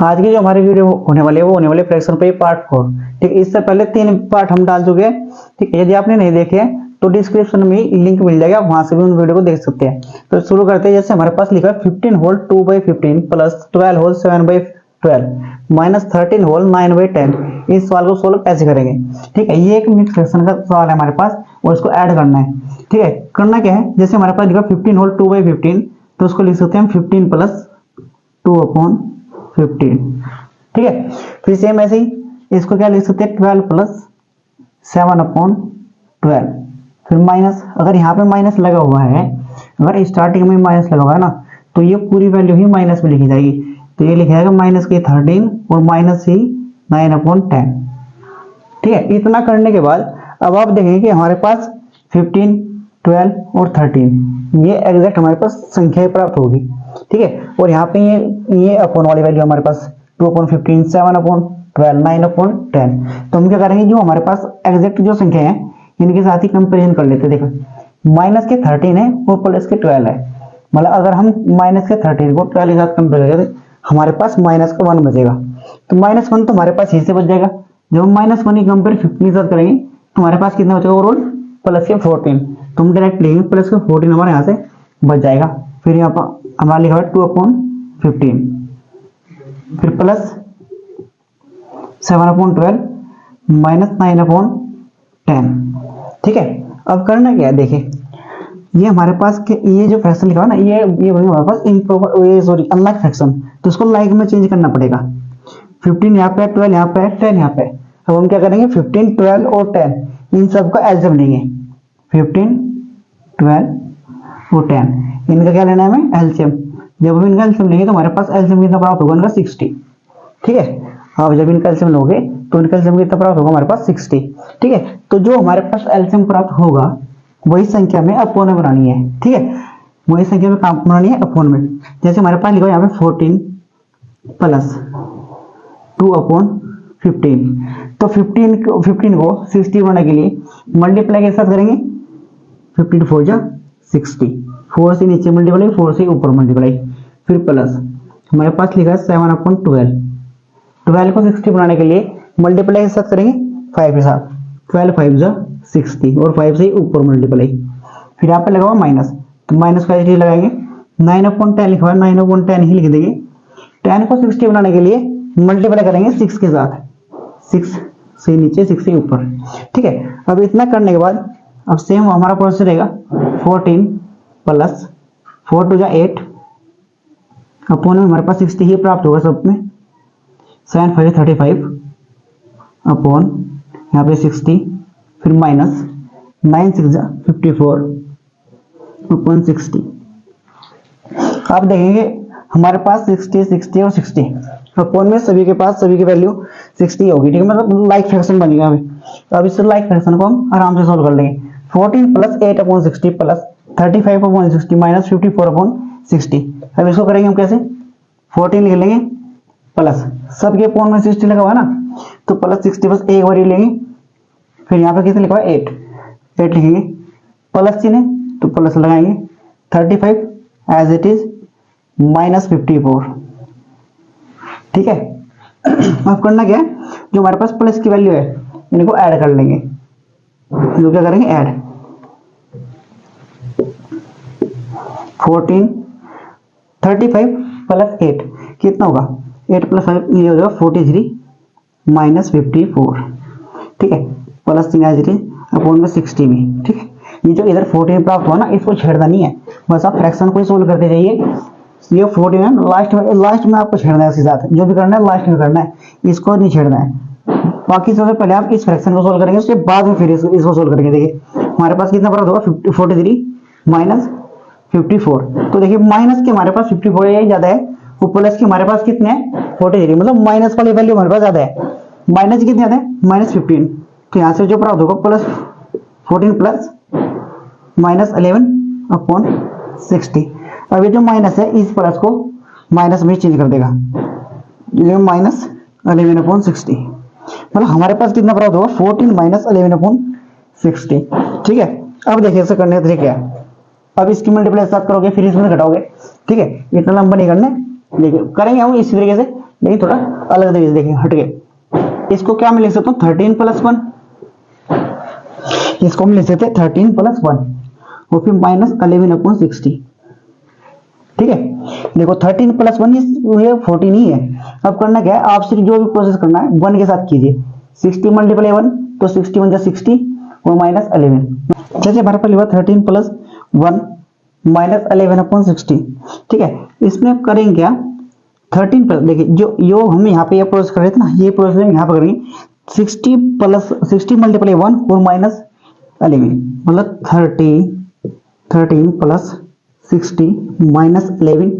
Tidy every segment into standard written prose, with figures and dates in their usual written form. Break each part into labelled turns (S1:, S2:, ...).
S1: आज की जो हमारी वीडियो होने वाली है वो होने वाली फ्रैक्शन पे पार्ट 4। ठीक है, इससे पहले 3 पार्ट हम डाल चुके हैं। ठीक है, यदि आपने नहीं देखे तो डिस्क्रिप्शन में लिंक मिल जाएगा, वहां से भी उन वीडियो को देख सकते हैं। तो शुरू करते हैं। जैसे हमारे पास लिखा है 15 whole 2/15 plus 12 whole 7/12 minus 13 whole 9/10। इस सवाल को सोल्व कैसे करेंगे? ठीक है, ये एक मिक्स फ्रैक्शन का सवाल है हमारे पास और इसको ऐड करना है। ठीक है, करना क्या है, जैसे हमारे पास लिखा 15 होल 2/15 तो उसको लिख सकते हैं हम 15 प्लस 2/15। ठीक है, फिर सेम ऐसे ही इसको क्या लिख सकते हैं 12 प्लस 7/12। फिर माइनस, अगर यहाँ पे माइनस लगा हुआ है, अगर स्टार्टिंग में माइनस लगा हुआ है ना, तो ये पूरी वैल्यू ही माइनस में लिखी जाएगी। तो ये लिखा जाएगा माइनस की 13 और माइनस ही 9/10। ठीक है, इतना करने के बाद अब आप देखेंगे कि हमारे पास 15, 12 और 13 ये एग्जैक्ट हमारे पास संख्याएं प्राप्त होगी। ठीक है, और यहाँ पे ये अपॉन वाली वैल्यू हमारे पास 2/15, 7/12, 9/10। तो हम क्या करेंगे, जो हमारे पास एग्जैक्ट जो संख्या है इनके साथ ही कंपेरिजन कर लेते हैं। देखो माइनस के 13 है और प्लस के 12 है, मतलब अगर हम माइनस के 13 को 12 के साथ कंपेयर करें हमारे पास माइनस का 1 बचेगा। तो -1 तो हमारे पास यहीं से बच जाएगा। जब हम -1 की कंपेयर 15 के साथ करेंगे तो हमारे पास कितना बचेगा ओवरऑल, प्लस के 14। तो हम डायरेक्ट लेंगे प्लस के 14 हमारे यहाँ से बच जाएगा। फिर यहाँ पर हमारा लिखा है 2/15, फिर प्लस 7/12 माइनस 9/10। ठीक है, अब करना क्या है, देखिए ये हमारे पास ये जो फ्रैक्शन लिखा है ना, ये हमारे पास इम्प्रॉपर, ये सॉरी अनलाइक फ्रैक्शन, तो इसको लाइक में चेंज करना पड़ेगा। 15 यहाँ पे, 12 यहाँ पे, 10 यहाँ पे। अब हम क्या करेंगे 15, 12 और 10 इन सबका एलसीएम लेंगे। 15, 12 और 10 इनका क्या लेना है हमें, एलसीएम। जब हम इनका एलसीएम लेंगे तो हमारे पास एलसीएम कितना प्राप्त होगा, इनका 60। ठीक है, अब जब इनका एलसीएम लोगे तो इनका एलसीएम कितना प्राप्त होगा हमारे पास 60। ठीक है, तो जो हमारे पास एलसीएम प्राप्त होगा वही संख्या में अपोन में बनानी है। ठीक है, वही संख्या में काम बनानी है अपोन में। जैसे हमारे पास लिखा है यहाँ पे 14 प्लस 2/15। तो 15 को 60 बनाने के लिए मल्टीप्लाई के साथ करेंगे। 15 4 जा 60, 4 से नीचे मल्टीप्लाई, 4 से ऊपर मल्टीप्लाई, फिर प्लस हमारे पास लिखा है 7/12। 12 को 60 बनाने के लिए मल्टीप्लाई के साथ करेंगे 5 के साथ, 12 5 जा 60 और 5 से ऊपर मल्टीप्लाई। फिर यहाँ पे लगा हुआ माइनस, तो माइनस का लगाएंगे। 9/10 लिखा हुआ है, 9/10 ही लिख देंगे। 10 को 60 बनाने के लिए मल्टीप्लाई करेंगे 6 के साथ, 6 से नीचे 6 से ऊपर। ठीक है, अब इतना करने के बाद अब सेम हमारा प्रोसेस रहेगा। 14 प्लस 4 2 जा 8 अपोन में हमारे पास 60 ही प्राप्त होगा सब में। 7 5 35 अपोन यहाँ पे 60, फिर माइनस 9 6 जा 54 अपोन 60। आप देखेंगे हमारे पास 60 60 और 60 अपोन में सभी के पास सभी की वैल्यू 60 होगी। ठीक है, मतलब लाइक फ्रैक्शन बनेगा अभी। तो अब इस लाइक फ्रैक्शन को हम आराम से सोल्व कर लेंगे। 14 प्लस 8/60 प्लस 35/60 माइनस 54/60। अब इसको करेंगे हम कैसे, 14 लिख लेंगे प्लस सबके अपोन में 60 लगा हुआ है ना, तो प्लस 60 बस एक बार ही लेंगे। फिर यहाँ पे कितने लिखा है 8 लिखेंगे, प्लस चिन्ह तो प्लस लगाएंगे। 35 एज इट इज माइनस 54। ठीक है, अब करना क्या है, जो हमारे पास प्लस की वैल्यू है इनको ऐड कर लेंगे। जो क्या करेंगे ऐड 14 35 प्लस 8 कितना होगा, 8 प्लस 5 ये हो जाएगा 43 माइनस 54। ठीक है, प्लस चिन्ह एज इट इज अपोन में 60 में। ठीक है, ये जो इधर 14 प्राप्त हुआ ना इसको छेड़ना नहीं है, बस आप फ्रैक्शन को ही सोल्व करते जाइए। ये 14 है, लास्ट में आपको छेड़ना है, उसके साथ जो भी करना है लास्ट में करना है, इसको नहीं छेड़ना है। बाकी सबसे पहले आप इस फ्रैक्शन को सोल्व करेंगे, उसके बाद में फिर इसको सोल्व करेंगे। देखिए हमारे पास कितना प्राप्त होगा 43 माइनस 54। तो देखिए माइनस के हमारे पास 54 यही ज्यादा है, वो प्लस के हमारे पास कितने हैं 43, मतलब माइनस वाली वैल्यू हमारे पास ज्यादा है। माइनस कितने ज्यादा है -15, तो यहाँ से जो प्राप्त होगा प्लस 14 प्लस माइनस 11/60। अब ये जो माइनस है इस प्लस को माइनस में चेंज कर देगा, ये माइनस 11/60। मतलब हमारे पास कितना प्राप्त होगा 14 माइनस 11/60। ठीक है, अब देखिए इसे करने का तरीका क्या है। अब इसकी मल्टीप्लाई साथ करोगे फिर इसमें घटाओगे। ठीक है, इतना लंबा नहीं करना, देखिए करेंगे हम इसी तरीके से। लेकिन थोड़ा अलग तरीके से देखेंगे, हट के। इसको क्या मैं लिख सकता हूँ 13 प्लस 1, इसको हम लिख सकते हैं 13 प्लस 1 और फिर माइनस 11 अपॉन 60। ठीक है, देखो 13 प्लस 1 ये 14 ही है। अब करना क्या है, आप सिर्फ जो भी प्रोसेस करना है 1 के साथ कीजिए। 60 मल्टीप्लाई 1 तो 61 जा 60 और माइनस 11। जैसे हमारे पास लिखा 13 प्लस 1 माइनस 11 अपॉन 60। ठीक है, इसमें करेंगे क्या 13 प्लस, देखिए जो हम यहाँ पे ये प्रोसेस कर रहे थे ना, ये प्रोसेस हम यहाँ पे करेंगे 60 प्लस 60 मल्टीप्लाई 1 और माइनस 11, मतलब 13 प्लस 60 माइनस 11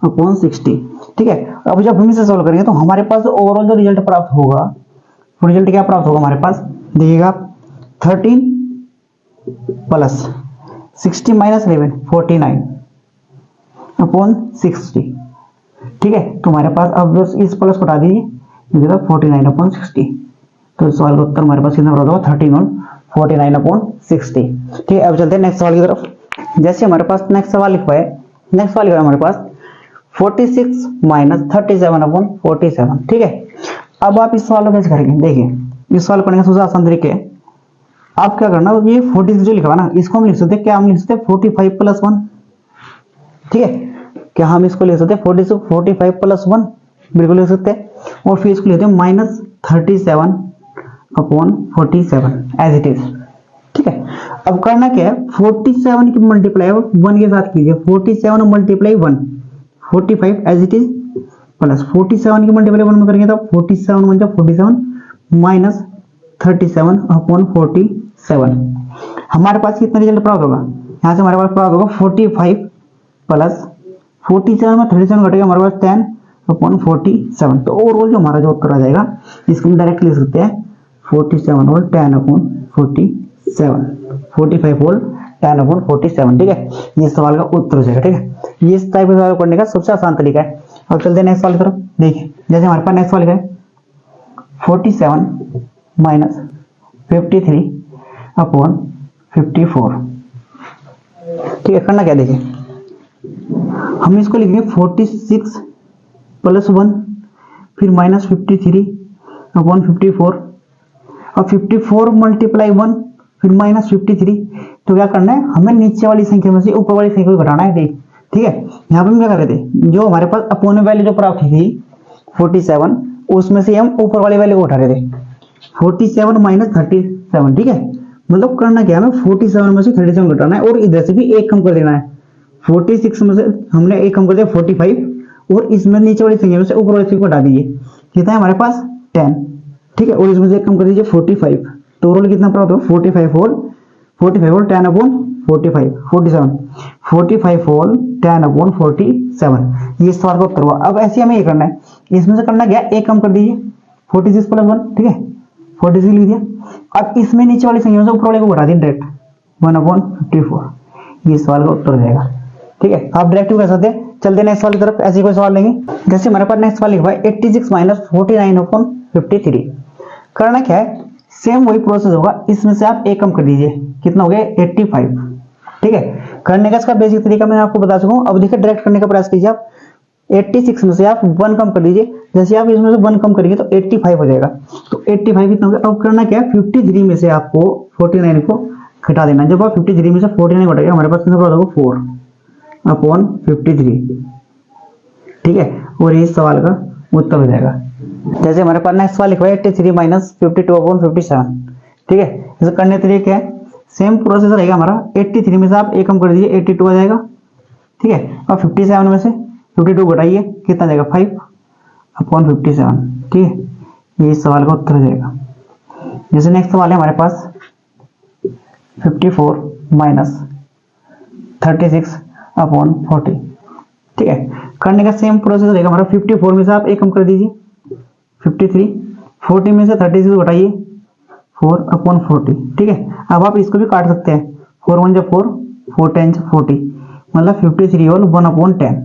S1: अपॉन 60। ठीक है, अब जब हम इसे सोल्व करेंगे तो हमारे पास ओवरऑल जो रिजल्ट प्राप्त होगा, वो रिजल्ट क्या प्राप्त होगा हमारे पास, देखिएगा 13 प्लस 60 माइनस 11 49 अपॉन 60। ठीक है, तो हमारे पास अब इस प्लस को हटा दीजिए, 49 अपॉन 60। तो इस सवाल का उत्तर हमारे पास कितना प्राप्त होगा 13 और 49 अपॉन 60। ठीक है, अब चलते हैं नेक्स्ट सवाल की तरफ। जैसे हमारे पास नेक्स्ट सवाल लिखा है, नेक्स्ट सवाल लिखा है हमारे पास 46 माइनस 37 अपॉन 47। ठीक है, अब आप इस सवाल को कैसे करेंगे, देखिए इस सवाल करने का सबसे आसान तरीका है, आप क्या करना, ये 46 जो लिखा हुआ ना, इसको हम लिख सकते हैं, क्या हम लिख सकते हैं 45 प्लस 1। ठीक है, क्या हम इसको लिख सकते हैं 45 प्लस 1, बिल्कुल लिख सकते हैं। और फिर इसको लिखते हैं minus 37 upon 47 as it is. ठीक है, अब करना क्या है, 47 की मल्टीप्लाई 1 के साथ कीजिए, 47 multiply 1 45 as it is, plus 47 की मल्टीप्लाई 1 में करेंगे तो 47 वन 47 माइनस 37 अपॉन 47। हमारे पास कितना रिजल्ट प्राप्त होगा, यहाँ से हमारे पास प्राप्त होगा 45 प्लस 47 में 37 घटेगा, हमारे पास 10 अपॉन 47। तो ओवरऑल जो हमारा जो उत्तर आ जाएगा, इसको हम डायरेक्ट लिख सकते हैं 47 और 10 अपॉन 47, 45 और 10 अपॉन 47। ठीक है, ये सवाल का उत्तर हो जाएगा। ठीक है, ये इस टाइप का सवाल करने का सबसे आसान तरीका है। अब चलते हैं नेक्स्ट सवाल की तरफ। देखिए जैसे हमारे पास नेक्स्ट सवाल है 47 माइनस 53 अपॉन 54। ठीक है, करना क्या, देखिए हम इसको लिखेंगे 46 प्लस 1 फिर माइनस 53 अपॉन 54 और 54 मल्टीप्लाई 1 फिर माइनस 53। तो क्या करना है, हमें नीचे वाली संख्या में से ऊपर वाली संख्या को घटाना है। देख ठीक है, यहाँ पे हम क्या कर रहे थे, जो हमारे पास अपोन वैल्यू जो प्राप्त हुई थी 47, उसमें से हम ऊपर वाली वैल्यू को उठा रहे थे 47 माइनस 37। ठीक है, मतलब करना क्या है, हमें 47 में से 37 घटाना है और इधर से भी एक कम कर देना है। 46 में से हमने एक कम कर दिया 45 और इसमें नीचे वाली संख्या में से ऊपर वाली संख्या को हटा दीजिए, कितना है हमारे पास 10। ठीक है, और इसमें से एक कम कर दीजिए 45, तो ओवरऑल कितना प्राप्त होगा 45 और 10 अपॉन 47 45 और 10 अपॉन 47। ये सवाल का उत्तर हुआ। अब ऐसे हमें ये करना है, इसमें से करना क्या, एक कम कर दीजिए 46 प्लस 1। ठीक है, 46 लिख दिया। अब इसमें नीचे वाली संख्या से ऊपर वाले को घटा दिए डायरेक्ट 1 अपॉन 54। ये सवाल का उत्तर हो जाएगा। ठीक है, आप डायरेक्ट कर सकते हैं। चलते नेक्स्ट सवाल की तरफ, ऐसे कोई सवाल लेंगे। जैसे हमारे पास नेक्स्ट सवाल लिखा है 86 माइनस 49 अपॉन 53। करना क्या है, सेम वही प्रोसेस होगा, इसमें से आप एक कम कर दीजिए, कितना हो गया 85। ठीक है, करने का इसका बेसिक तरीका मैं आपको बता चुका हूं। अब देखिए डायरेक्ट करने का प्रयास कीजिए आप, 86 में से आप 1 कम कर दीजिए, जैसे आप इसमें से 1 कम करेंगे तो 85 हो जाएगा। तो 85 कितना हो गया। अब करना क्या है, 53 में से आपको 49 को घटा देना। जब आप 53 में से 49 घटाएगा, हमारे पास कितना होगा 4 अपॉन 53। ठीक है, और ये सवाल का उत्तर हो जाएगा। जैसे हमारे पास नेक्स्ट सवाल लिखा है 83 माइनस 52 अपॉन 57। ठीक है, इसे करने के तरीके है, सेम प्रोसेस रहेगा हमारा। 83 में से आप एक कम कर दीजिए 82 आ जाएगा। ठीक है, और 57 में से 52 घटाइए, कितना जाएगा 5 अपॉन 57। ठीक है, ये सवाल का उत्तर हो जाएगा। जैसे नेक्स्ट सवाल है हमारे पास 54 माइनस 36 अपॉन 40। ठीक है, करने का सेम प्रोसेस रहेगा हमारा। 54 में से आप एक कम कर दीजिए 53, 40 में से 36 घटाइए 4 अपॉन 40। ठीक है, अब आप इसको भी काट सकते हैं, 4 1 4 4 10 40, मतलब 53 और 1 अपॉन 10।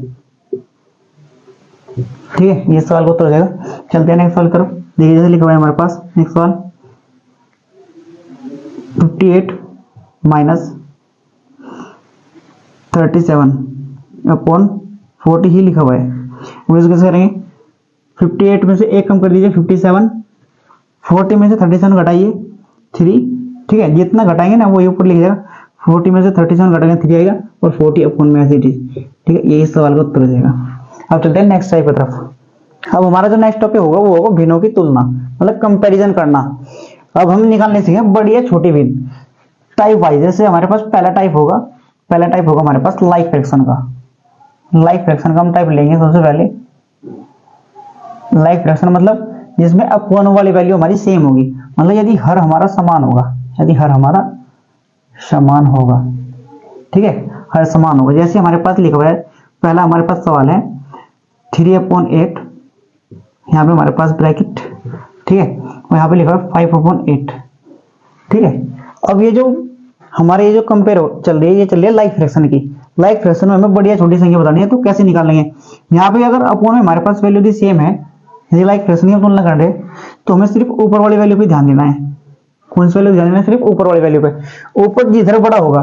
S1: ठीक है, ये सवाल का उत्तर हो जाएगा। चलते हैं नेक्स्ट सवाल करो। देखिए जैसे लिखा हुआ है हमारे पास नेक्स्ट सवाल 58 माइनस 37 अपॉन 40 ही लिखा हुआ है। वो इसको कैसे करेंगे, 58 में से एक कम कर दीजिए 57, 40 में से 37 घटाइए 3, ठीक है, जितना घटाएंगे ना वही ऊपर लिख जाएगा। 40 में से 37 घटाएंगे 3 आएगा और 40 अपॉन में ऐसे, ठीक है, यही सवाल का उत्तर हो जाएगा। अब चलते हैं नेक्स्ट टाइप की तरफ। अब हमारा जो नेक्स्ट टॉपिक होगा वो होगा भिन्नों की तुलना, मतलब कंपैरिजन करना। अब हम निकालने सीखे बड़ी या छोटी भिन्न टाइप वाइज। जैसे हमारे पास पहला टाइप होगा हमारे पास लाइक फ्रैक्शन का। लाइक फ्रैक्शन का हम टाइप लेंगे सबसे पहले। लाइक फ्रैक्शन मतलब जिसमें अपॉन वाली वैल्यू हमारी सेम होगी, मतलब यदि हर हमारा समान होगा, ठीक है, हर समान होगा। जैसे हमारे पास लिखा हुआ है, पहला हमारे पास सवाल है 3/8, यहाँ पे हमारे पास ब्रैकेट, ठीक है, और यहाँ पे लिखा है 5/8, ठीक है। अब ये जो हमारे ये जो कंपेयर चल रही है, ये चल रही है लाइक फ्रैक्शन की। लाइक फ्रैक्शन में हमें बड़ी या छोटी संख्या बतानी है, तो कैसे निकालेंगे? यहाँ पे अगर अपॉन में हमारे पास वैल्यू यदि सेम है, यदि लाइक फ्रैक्शन की तुलना कर रहे हैं, तो हमें सिर्फ ऊपर वाली वैल्यू पे ध्यान देना है। कौन सी वैल्यू ध्यान देना है? सिर्फ ऊपर वाली वैल्यू पे। ऊपर जिधर बड़ा होगा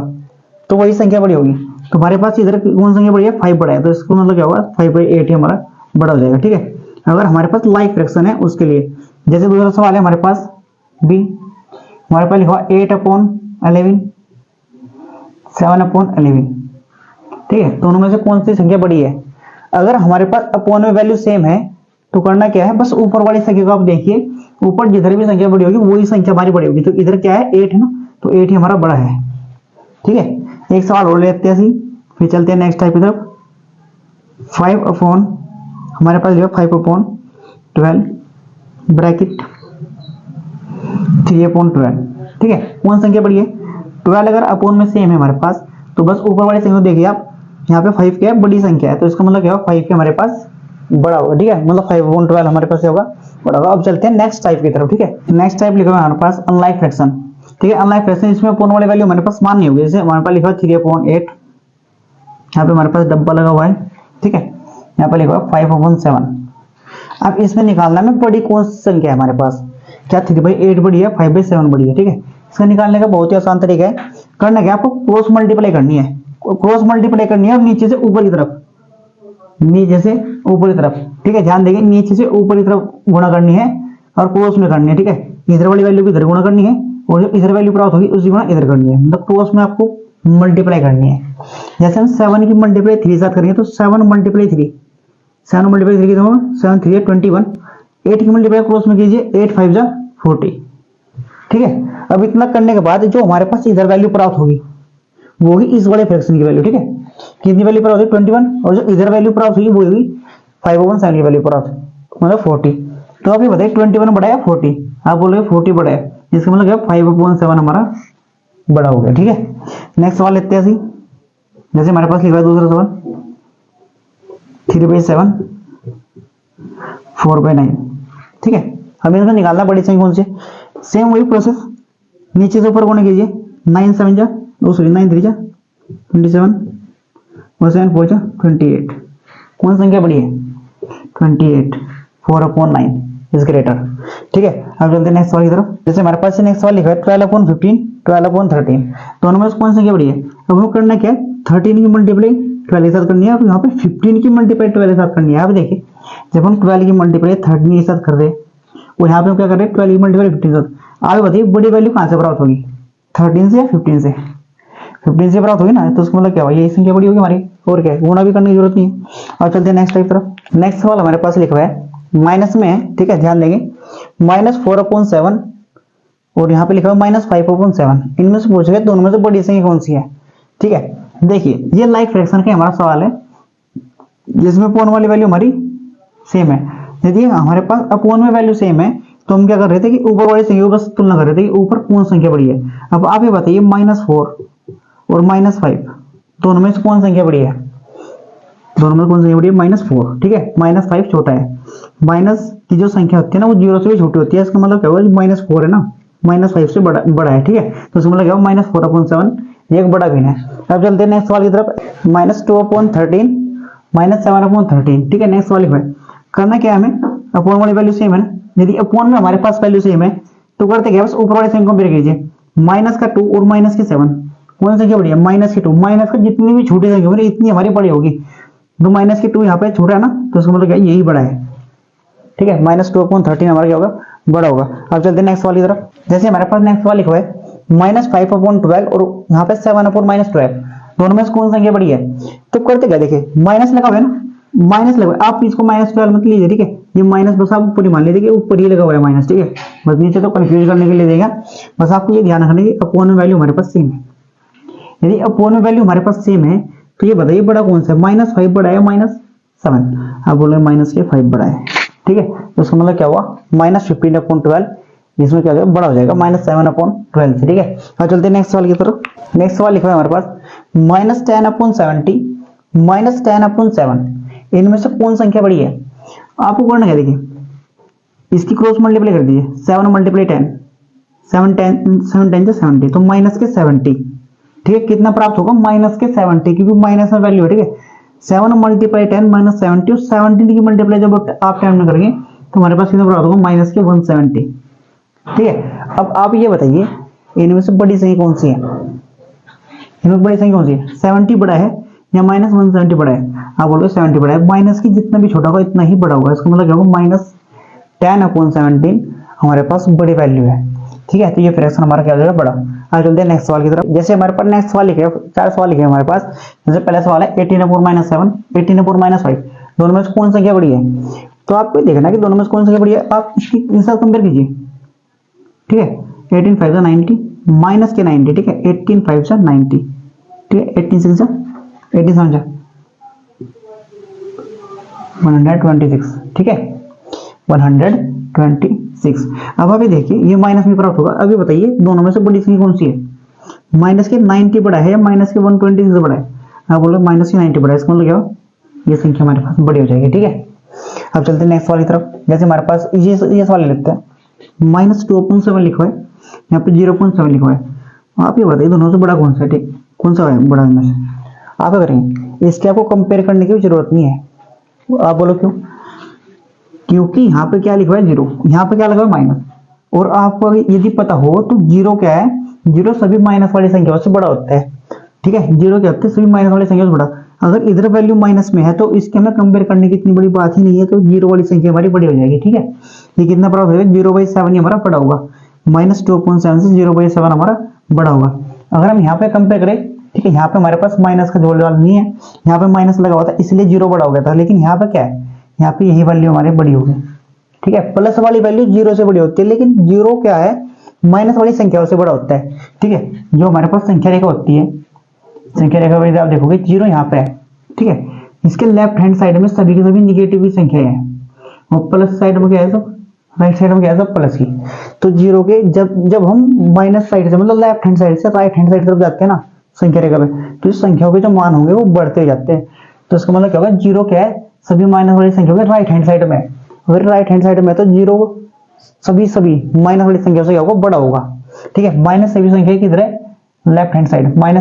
S1: तो वही संख्या बड़ी होगी। तो हमारे पास इधर कौन संख्या बड़ी है? 5 बड़ा है, तो इसको मतलब क्या होगा? 5/8 ही हमारा बड़ा हो जाएगा, ठीक है। अगर हमारे पास लाइक फ्रैक्शन है उसके लिए, जैसे दूसरा सवाल है हमारे पास बी, हमारे पास लिखा 8/11, 7/11, ठीक है। दोनों में से कौन सी संख्या बड़ी है? अगर हमारे पास अपॉन में वैल्यू सेम है तो करना क्या है, बस ऊपर वाली संख्या को आप देखिए, ऊपर जिधर भी संख्या बड़ी होगी वही संख्या हमारी बड़ी होगी। तो इधर क्या है? 8 है ना, तो 8 ही हमारा बड़ा है, ठीक है। एक सवाल और लेते हैं, फिर चलते हैं नेक्स्ट टाइप की तरफ। 5 हमारे पास लिखा 5/12 ब्रैकेट 3/12, ठीक है। कौन संख्या बड़ी है? 12 अगर अपॉन में सेम है हमारे पास, तो बस ऊपर वाली संख्या देखिए आप, यहाँ पे 5 क्या है? बड़ी संख्या है, तो इसका मतलब क्या होगा? 5 के हमारे पास बड़ा होगा, ठीक है, मतलब 5/12 हमारे पास होगा बड़ा होगा। अब चलते हैं नेक्स्ट टाइप की तरफ, ठीक है। नेक्स्ट टाइप लिखा हुआ है हमारे पास अनलाइक फ्रैक्शन, ठीक है। अनलाइक फ्रैक्शन इसमें अपॉन वाली वैल्यू हमारे पास मान नहीं होगी। जैसे हमारे पास लिखा है 3/8, यहाँ पे हमारे पास डब्बा लगा हुआ है, ठीक है, यहाँ पे लिखा हुआ 5/7। अब इसमें निकालना में बड़ी कौन सी संख्या है हमारे पास? क्या 3/8 बड़ी है? 5/7 बड़ी है, ठीक है। इसका निकालने का बहुत ही आसान तरीका है। करना क्या, आपको क्रॉस मल्टीप्लाई करनी है। क्रॉस मल्टीप्लाई करनी है और नीचे से ऊपर की तरफ, नीचे से ऊपर की तरफ, ठीक है। ध्यान देंगे, नीचे से ऊपर की तरफ गुणा करनी है और क्रॉस में करनी है, ठीक है। इधर वाली वैल्यू भी इधर गुणा करनी है और जो इधर वैल्यू प्राप्त होगी उसी गुणा इधर करनी है, मतलब क्रॉस में आपको मल्टीप्लाई करनी है। जैसे हम 7 की मल्टीप्लाई 3 साथ करेंगे तो 7 × 3, 7 × 3 कितना? 7 3 21। 8 की मल्टीप्लाई क्रॉस में कीजिए, 8 5 जा 40, ठीक है। अब इतना करने के बाद जो हमारे पास इधर वैल्यू प्राप्त होगी वो होगी इस वाले फ्रैक्शन की वैल्यू, ठीक है। कितनी वैल्यू प्राप्त होगी? 21, और जो इधर वैल्यू प्राप्त होगी वो होगी 5/7 की वैल्यू प्राप्त, मतलब 40। तो आप ये बताइए 21 बड़ा है 40? आप बोल रहे 40 बड़ा है, इसका मतलब क्या? 5/7 हमारा बड़ा हो गया, ठीक है। नेक्स्ट सवाल लेते हैं। जैसे हमारे पास लिखा है दूसरा सवाल 3/7 4/9, ठीक है। हमें इसका निकालना बड़ी संख्या कौन सी? सेम वही प्रोसेस, नीचे से ऊपर गुणा कीजिए, 9 7 जा 9 3 जा 27 और 7 4 जा 28। कौन संख्या बड़ी है? 28, 4/9 इज ग्रेटर, ठीक है। अब चलते हैं नेक्स्ट सवाल की तरफ। जैसे हमारे पास नेक्स्ट सवाल लिखा है 12/15 12/13, दोनों में से कौन संख्या बड़ी है? अब हमें करना क्या है? 13 की मल्टीप्लाई 12 के साथ करनी है और यहाँ पे 15 की मल्टीप्लाई 12 के साथ करनी है। आप देखिए, जब हम 12 की मल्टीप्लाई 13 के साथ कर रहे हैं और यहाँ पे हम क्या कर रहे हैं? 12 की मल्टीप्लाई 15 के साथ। आप बताइए बड़ी वैल्यू कहाँ से प्राप्त होगी? 13 से या 15 से? 15 से प्राप्त होगी ना, तो उसका मतलब क्या हुआ? यही संख्या बड़ी होगी हमारी, और क्या गुणा भी करने की जरूरत नहीं है। और चलते हैं नेक्स्ट टाइप तरफ। नेक्स्ट सवाल हमारे पास लिखा हुआ है माइनस में है, ठीक है, ध्यान देंगे, -4/7 और यहाँ पे लिखा हुआ -5/7। इनमें से पूछ गए दोनों में से बड़ी संख्या कौन सी है, ठीक है। देखिए ये लाइक फ्रैक्शन का हमारा सवाल है जिसमें अपॉन वाली वैल्यू हमारी सेम है। यदि हमारे पास अपॉन में वैल्यू सेम है तो हम क्या कर रहे थे कि ऊपर वाली संख्या को बस तुलना कर रहे थे कि ऊपर कौन संख्या बड़ी है। अब आप ये बताइए -4 और -5 दोनों में से कौन संख्या बड़ी है? दोनों में कौन संख्या बड़ी है? -4, ठीक है, -5 छोटा है। माइनस की जो संख्या होती है ना वो 0 से भी छोटी होती है, इसका मतलब क्या होगा? -4 है ना, -5 से बड़ा है, ठीक है। तो इसका मतलब क्या होगा? -4/7 ये एक बड़ा भिन्न है। अब चलते हैं नेक्स्ट सवाल की तरफ। -2/13 -7/13, ठीक है। नेक्स्ट सवाल लिखा है, करना क्या है हमें? अपॉन वाली वैल्यू सेम है ना, यदि अपॉन में हमारे पास वैल्यू सेम है तो करते क्या? बस ऊपर वाले संख्या कंपेयर कीजिए, -2 और -7 कौन संख्या बड़ी है? -2। माइनस का जितनी भी छोटी संख्या होगी इतनी हमारी बड़ी होगी, तो -2 यहाँ पे छोटा है ना, तो इसका मतलब क्या? यही बड़ा है, ठीक है, -2/13 हमारा क्या होगा, बड़ा होगा। अब चलते हैं नेक्स्ट वाली तरफ। जैसे हमारे पास नेक्स्ट वाला लिखा है -5/12 और यहाँ पे 7/12, दोनों में से कौन सा संख्या बड़ी है? तो करते क्या, देखिए माइनस लगा हुआ है ना, माइनस लगा, आप इसको -12 मत लीजिए, ठीक है, ये माइनस बस आप ऊपर ही मान लीजिए कि ऊपर ही लगा हुआ है माइनस, ठीक है, बस नीचे तो कंफ्यूज करने के लिए देगा, बस आपको ये ध्यान रखना है कि अपोन में वैल्यू हमारे पास सेम है। यदि अपोन में वैल्यू हमारे पास सेम है तो ये बताइए बड़ा कौन सा है, -5 बड़ा है -7? आप बोल रहे हैं -5 बड़ा है, ठीक है, तो इसका मतलब क्या हुआ, -15/12, इसमें क्या हो जाएगा, बड़ा हो जाएगा -7/12 से, ठीक है। अब चलते हैं नेक्स्ट वाले की तरफ। नेक्स्ट वाला लिखा है हमारे पास -10/70 -10/7, इनमें से कौन संख्या बड़ी है? आपको करना क्या, देखिए इसकी क्रॉस मल्टीप्लाई कर दीजिए, 7 × 10, 7 10 से 70, तो -70, ठीक है, कितना प्राप्त होगा, -70, क्योंकि माइनस में वैल्यू है, ठीक है, 7 × 10 -70 और 17 की मल्टीप्लाई जब आप टाइम में करेंगे तो हमारे पास कितना प्राप्त होगा, -170, ठीक है। अब आप ये बताइए इनमें से बड़ी संख्या कौन सी है, इनमें बड़ी संख्या कौन सी है, 70 बड़ा है या -170 बड़ा है? आप बोलोगे 70 बड़ा है, माइनस की जितना भी छोटा होगा इतना ही बड़ा होगा, इसका मतलब क्या होगा, -10/17 हमारे पास बड़ी वैल्यू है, ठीक है, तो ये फ्रैक्शन हमारा क्या हो जाएगा, बड़ा। आज चलते हैं नेक्स्ट सवाल की तरफ। जैसे हमारे पास नेक्स्ट सवाल लिखे 4 सवाल लिखे हमारे पास। जैसे पहला सवाल है 18/7 18/5, दोनों में से कौन सा संख्या बड़ी है? तो आपको देखना कि दोनों में से कौन सा संख्या बड़ी है, आप इसकी इनके कंपेयर कीजिए, ठीक है, 18 5 जा 90 माइनस के 90, ठीक है, 18 5 जा 90, ठीक है, 18 6 जा 18 7 जा 126, ठीक है, 126। अब अभी देखिए ये माइनस में प्राप्त होगा। अभी बताइए दोनों में से बड़ी संख्या कौन सी है, माइनस के 90 बड़ा है या माइनस के 126 बड़ा है? आप बोलो माइनस के 90 बड़ा है, इसका मतलब क्या हो, ये संख्या हमारे पास बड़ी हो जाएगी, ठीक है। अब चलते हैं नेक्स्ट वाली तरफ। जैसे हमारे पास ये सवाल ले लेते हैं, -2/7 लिखा है, यहाँ पे 0.7 लिखा है, आप ये बताइए दोनों से बड़ा कौन सा है, ठीक, कौन सा है बड़ा इनमें से? आप क्या करेंगे, इसके आपको कंपेयर करने की जरूरत नहीं है। आप बोलो क्यों? क्योंकि यहाँ पे क्या लिखा है 0, यहाँ पे क्या लगा है माइनस, और आपको यदि पता हो तो 0 क्या है, 0 सभी माइनस वाली संख्याओं से बड़ा होता है, ठीक है, 0 क्या होता है, सभी माइनस वाली संख्याओं से बड़ा। अगर इधर वैल्यू माइनस में है तो इसके में कंपेयर करने की इतनी बड़ी बात ही नहीं है, तो 0 वाली संख्या हमारी बड़ी हो जाएगी, ठीक है। ये कितना बड़ा हो जाएगा, 0/7 हमारा बड़ा होगा, -2.7 से 0/7 हमारा बड़ा होगा। अगर हम यहाँ पे कंपेयर करें, ठीक है, यहाँ पे हमारे पास माइनस का जोड़ वाला नहीं है, यहाँ पे माइनस लगा हुआ था इसलिए 0 बड़ा हो गया था, लेकिन यहाँ पे क्या है, यहाँ पे यही वैल्यू हमारी बड़ी होगी, ठीक है। प्लस वाली वैल्यू 0 से बड़ी होती है, लेकिन 0 क्या है, माइनस वाली संख्याओं से बड़ा होता है, ठीक है। जो हमारे पास संख्या रेखा होती है, संख्या रेखा में आप देखोगे 0 यहाँ पे है, ठीक है, इसके लेफ्ट हैंड साइड में सभी की सभी निगेटिव संख्या है, और प्लस साइड में क्या है, सब राइट साइड में क्या है, सब प्लस की। तो 0 के जब हम माइनस साइड से मतलब लेफ्ट हैंड साइड से राइट हैंड साइड तरफ जाते हैं ना संख्या रेखा में, तो इस संख्याओं के जो मान होंगे वो बढ़ते जाते हैं। तो इसका मतलब क्या होगा, 0 क्या है, सभी माइनस वाली संख्या के राइट हैंड साइड में, अगर राइट हैंड साइड में तो 0 सभी माइनस वाली संख्या से क्या होगा, बड़ा होगा, ठीक है। माइनस सभी संख्या किधर है, लेफ्ट हैंड साइड, -1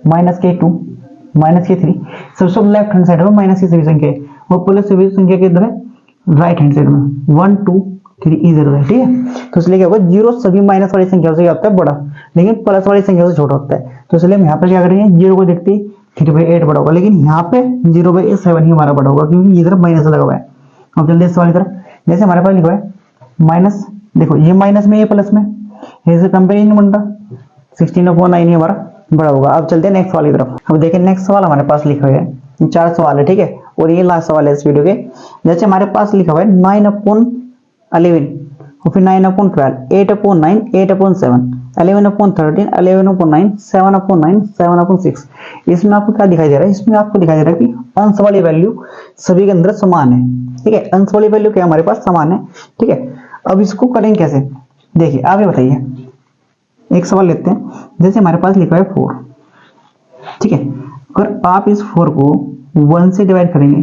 S1: -2 -3 सब लेफ्ट हैंड साइड में माइनस की सभी संख्या, और प्लस सभी संख्या किधर है, राइट हैंड साइड में 1 2 3 इधर है, ठीक है। तो इसलिए क्या होगा, 0 सभी माइनस वाली संख्या से क्या होता है, बड़ा, लेकिन प्लस वाली संख्या से छोटा होता है। तो इसलिए हम यहाँ पर क्या करेंगे, 0 को देखते ही 3/8 बड़ा होगा, लेकिन यहाँ पे 0/7 ही हमारा बड़ा होगा, क्योंकि इधर माइनस लगा हुआ है। अब जल्दी इस वाली तरफ, जैसे हमारे पास लिखा है माइनस, देखो ये माइनस में ये प्लस में, इससे कंपेरिजन बनता 16/9 ही हमारा बड़ा होगा। अब चलते हैं नेक्स्ट वाली तरफ। अब देखिए नेक्स्ट सवाल हमारे पास लिखा है, 4 सवाल है, ठीक है, और ये लास्ट सवाल है इस वीडियो के। जैसे हमारे पास लिखा हुआ है 9/11 और फिर 9/12, 8/9 8/7, 11/13 11/9, 7/9 7/6। इसमें आपको क्या दिखाई दे रहा है, इसमें आपको दिखाई दे रहा है कि अंश वाली वैल्यू सभी के अंदर समान है, ठीक है, अंश वाली वैल्यू क्या हमारे पास समान है, ठीक है। अब इसको करेंगे कैसे, देखिए आप ये बताइए, एक सवाल लेते हैं। जैसे हमारे पास लिखा है 4, ठीक है, अगर आप इस 4 को 1 से डिवाइड करेंगे,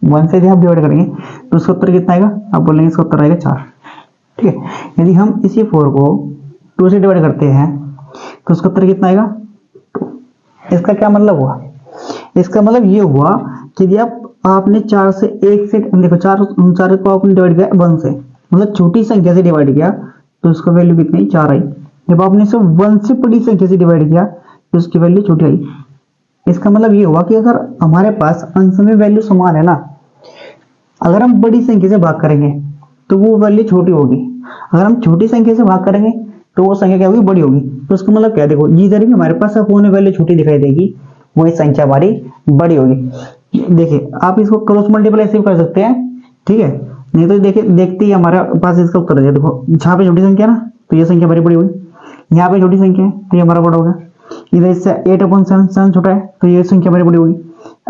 S1: 1 से आप डिवाइड करेंगे तो उसका उत्तर कितना आएगा, आप बोलेंगे इसका उत्तर आएगा 4, ठीक है। यदि हम इसी 4 को 2 से डिवाइड करते हैं तो उसका उत्तर कितना आएगा, 2। इसका क्या मतलब हुआ, इसका मतलब ये हुआ कि यदि आपने 4 से 1 से देखो 4 को आपने डिवाइड किया 1 से, मतलब छोटी संख्या से डिवाइड किया तो उसका वैल्यू कितनी 4 आई। जब आपने इसे 1 से बड़ी संख्या से डिवाइड किया तो उसकी वैल्यू छोटी आई। इसका मतलब ये हुआ कि अगर हमारे पास अंश में वैल्यू समान है ना, अगर हम बड़ी संख्या से भाग करेंगे तो वो वैल्यू छोटी होगी, अगर हम छोटी संख्या से भाग करेंगे तो वो संख्या क्या होगी, बड़ी होगी। तो उसका मतलब क्या, देखो जिधर भी हमारे पास अपोन वैल्यू छोटी दिखाई देगी वही संख्या हमारी बड़ी होगी। देखिए आप इसको क्रॉस मल्टीप्लाई ऐसे भी कर सकते हैं, ठीक है, नहीं तो देखिए देखते ही हमारे पास इसका उत्तर है। देखो यहाँ पे छोटी संख्या ना तो ये संख्या हमारी बड़ी होगी, यहाँ पे छोटी संख्या है तो ये हमारा बड़ा होगा, इधर इससे 8/7 7 छोटा है तो ये संख्या हमारी बड़ी होगी,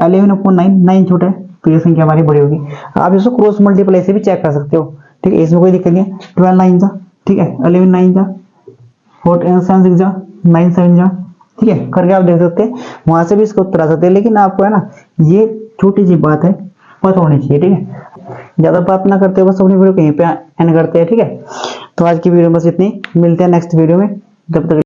S1: 11/9 9 छोटा है तो ये संख्या हमारी बड़ी होगी। आप इसको क्रॉस मल्टीप्लाई से भी चेक कर सकते हो, ठीक है, इसमें कोई दिक्कत नहीं है। 12 9 जा, ठीक है, 11 9 जा, 4 7 6 जा, 9 7 जा, ठीक है, करके आप देख सकते हैं, वहां से भी इसको उत्तर आ सकते हैं। लेकिन आपको है ना ये छोटी सी बात है पता होनी चाहिए, ठीक है, ज्यादा बात ना करते बस अपनी वीडियो कहीं पे एंड करते हैं, ठीक है। तो आज की वीडियो बस इतनी, मिलते हैं नेक्स्ट वीडियो में, जब तक